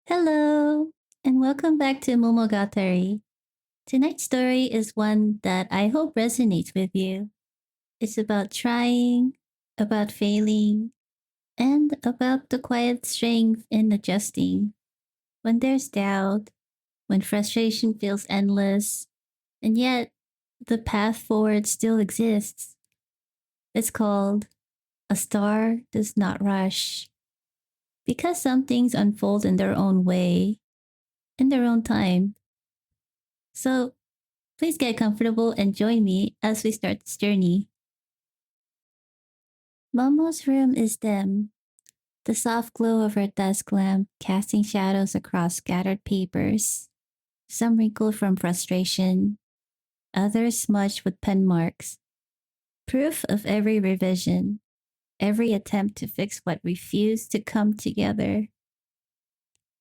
Hello, and welcome back to Momogatari. Tonight's story is one that I hope resonates with you. It's about trying, about failing, and about the quiet strength in adjusting. When there's doubt, when frustration feels endless, and yet the path forward still exists. It's called A Star Does Not Rush. Because some things unfold in their own way, in their own time. So please get comfortable and join me as we start this journey. Momo's room is dim, the soft glow of her desk lamp casting shadows across scattered papers, some wrinkled from frustration, others smudged with pen marks, proof of every revision, every attempt to fix what refused to come together.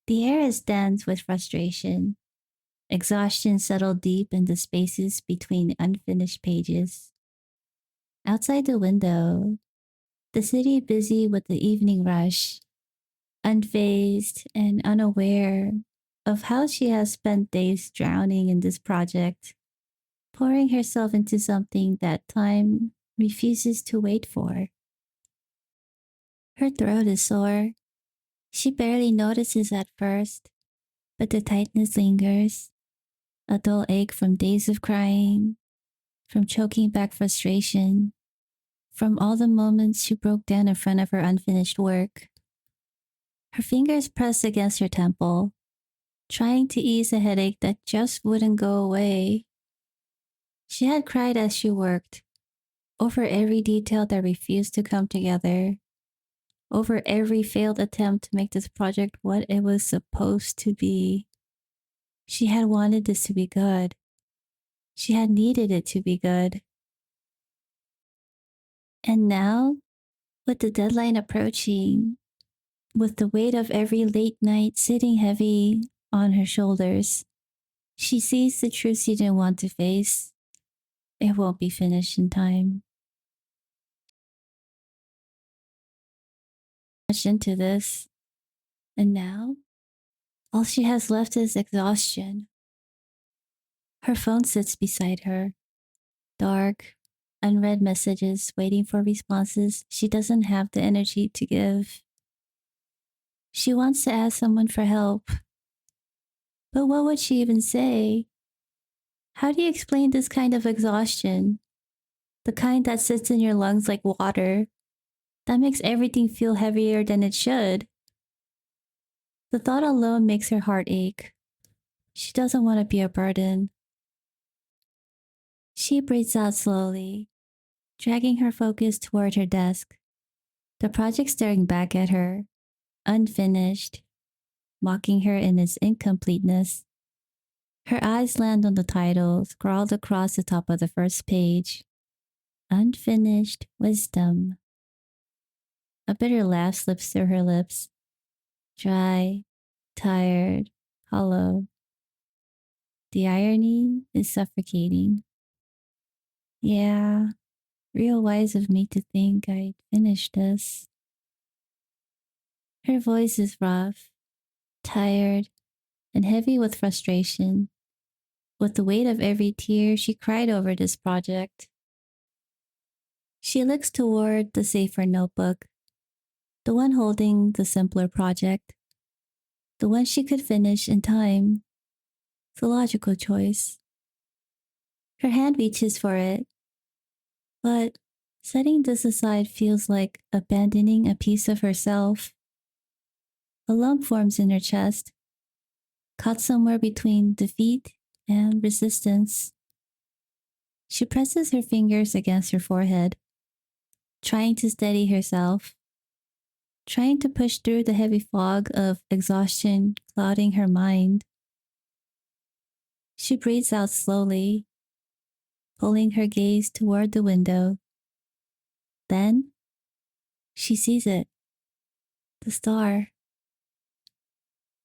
The air is dense with frustration. Exhaustion settled deep in the spaces between unfinished pages. Outside the window, the city busy with the evening rush, unfazed and unaware of how she has spent days drowning in this project, pouring herself into something that time refuses to wait for. Her throat is sore. She barely notices at first, but the tightness lingers, a dull ache from days of crying, from choking back frustration, from all the moments she broke down in front of her unfinished work. Her fingers pressed against her temple, trying to ease a headache that just wouldn't go away. She had cried as she worked, over every detail that refused to come together, over every failed attempt to make this project what it was supposed to be. She had wanted this to be good. She had needed it to be good. And now, with the deadline approaching, with the weight of every late night sitting heavy on her shoulders, she sees the truth she didn't want to face. It won't be finished in time. Much into this, and now all she has left is exhaustion. Her phone sits beside her, dark, unread messages waiting for responses she doesn't have the energy to give. She wants to ask someone for help, but what would she even say? How do you explain this kind of exhaustion? The kind that sits in your lungs like water, that makes everything feel heavier than it should. The thought alone makes her heart ache. She doesn't want to be a burden. She breathes out slowly, dragging her focus toward her desk, the project staring back at her, unfinished, mocking her in its incompleteness. Her eyes land on the title scrawled across the top of the first page: Unfinished Wisdom. A bitter laugh slips through her lips, dry, tired, hollow. The irony is suffocating. Yeah, real wise of me to think I'd finish this. Her voice is rough, tired, and heavy with frustration, with the weight of every tear she cried over this project. She looks toward the safer notebook, the one holding the simpler project, the one she could finish in time, the logical choice. Her hand reaches for it, but setting this aside feels like abandoning a piece of herself. A lump forms in her chest, caught somewhere between defeat and resistance. She presses her fingers against her forehead, trying to steady herself, trying to push through the heavy fog of exhaustion clouding her mind. She breathes out slowly, pulling her gaze toward the window. Then she sees it, the star,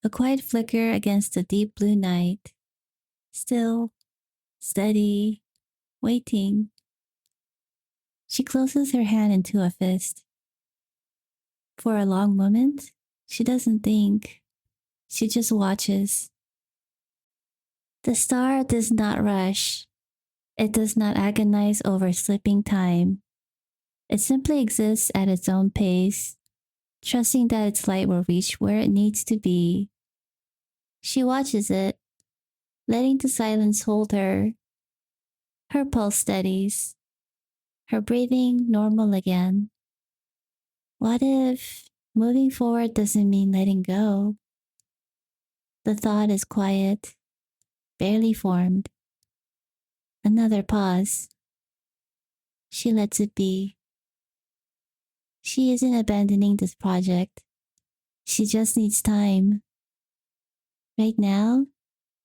a quiet flicker against the deep blue night, still, steady, waiting. She closes her hand into a fist. For a long moment, she doesn't think. She just watches. The star does not rush. It does not agonize over slipping time. It simply exists at its own pace, trusting that its light will reach where it needs to be. She watches it, letting the silence hold her. Her pulse steadies, her breathing normal again. What if moving forward doesn't mean letting go? The thought is quiet, barely formed. Another pause. She lets it be. She isn't abandoning this project. She just needs time. Right now,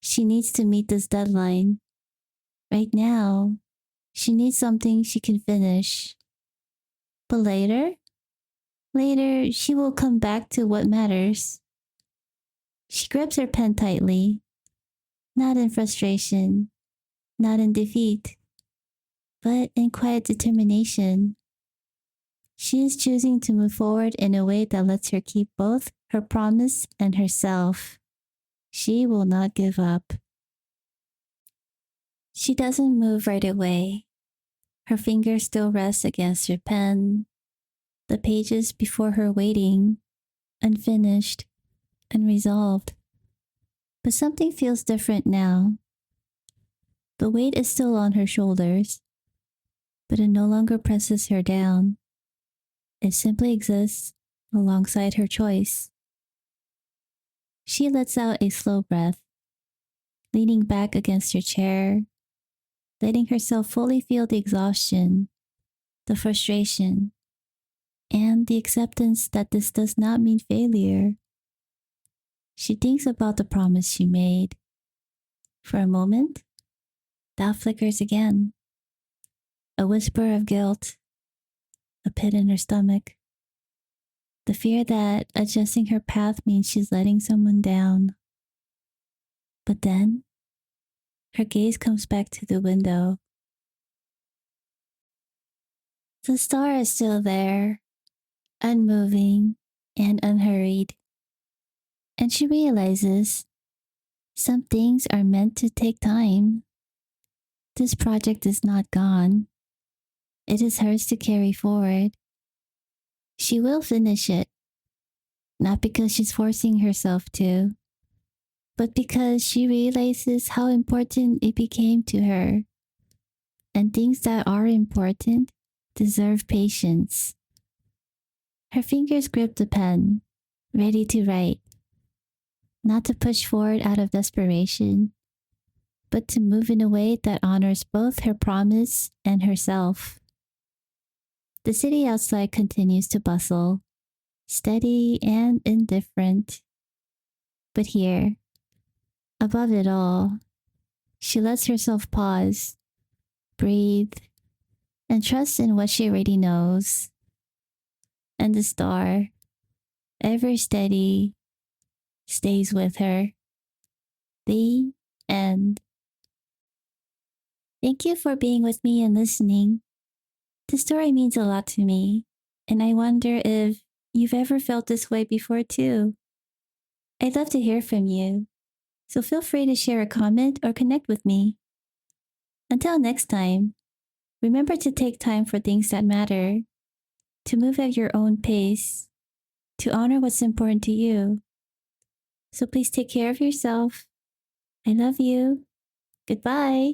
she needs to meet this deadline. Right now, she needs something she can finish. But later, she will come back to what matters. She grips her pen tightly, not in frustration, not in defeat, but in quiet determination. She is choosing to move forward in a way that lets her keep both her promise and herself. She will not give up. She doesn't move right away. Her fingers still rest against her pen, the pages before her waiting, unfinished, unresolved. But something feels different now. The weight is still on her shoulders, but it no longer presses her down. It simply exists alongside her choice. She lets out a slow breath, leaning back against her chair, letting herself fully feel the exhaustion, the frustration, and the acceptance that this does not mean failure. She thinks about the promise she made. For a moment, doubt flickers again. A whisper of guilt, a pit in her stomach. The fear that adjusting her path means she's letting someone down. But then, her gaze comes back to the window. The star is still there, unmoving and unhurried. And she realizes some things are meant to take time. This project is not gone. It is hers to carry forward. She will finish it, not because she's forcing herself to, but because she realizes how important it became to her. And things that are important deserve patience. Her fingers grip the pen, ready to write, not to push forward out of desperation, but to move in a way that honors both her promise and herself. The city outside continues to bustle, steady and indifferent. But here, above it all, she lets herself pause, breathe, and trust in what she already knows. And the star, ever steady, stays with her. The end. Thank you for being with me and listening. This story means a lot to me, and I wonder if you've ever felt this way before too. I'd love to hear from you, so feel free to share a comment or connect with me. Until next time, remember to take time for things that matter, to move at your own pace, to honor what's important to you. So please take care of yourself. I love you. Goodbye.